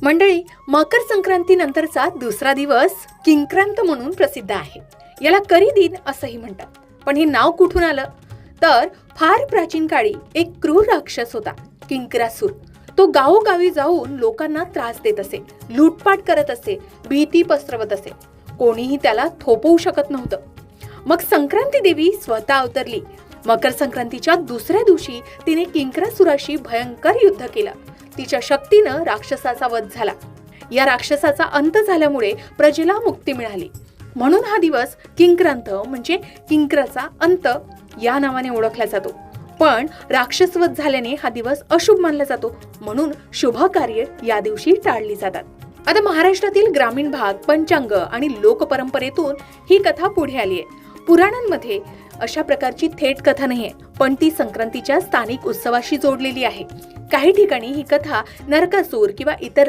मंडळी, मकर संक्रांतीनंतरचा दुसरा दिवस किंक्रांत म्हणून प्रसिद्ध आहे. याला करी दिन असंही म्हणतात. पण हे नाव कुठून आलं? तर फार प्राचीन काळी एक क्रूर राक्षस होता, किंक्रासूर. तो गावोगावी जाऊन लोकांना त्रास देत असे, लूटपाट करत असे, भीती पसरवत असे. कोणीही त्याला थोपवू शकत नव्हतं. मग संक्रांती देवी स्वतः अवतरली. मकर संक्रांतीच्या दुसऱ्या दिवशी तिने किंक्रासुराशी भयंकर युद्ध केलं. तिच्या शक्तीनं राक्षसाचा वध झाला. या राक्षसाचा अंत झाल्यामुळे प्रजेला मुक्ती मिळाली. म्हणून हा दिवस किंक्रांत म्हणजे किंक्राचा अंत या नावाने ओळखला जातो. पण राक्षसवध झाल्याने हा दिवस अशुभ मानला जातो, म्हणून शुभ कार्य या दिवशी टाळली जातात. आता महाराष्ट्रातील ग्रामीण भाग, पंचांग आणि लोकपरंपरेतून ही कथा पुढे आली आहे. पुराणांमध्ये अशा प्रकारची थेट कथा नाहीये, पण ती संक्रांतीच्या स्थानिक उत्सवाशी जोडलेली आहे. काही ठिकाणी ही कथा नरकासूर किंवा इतर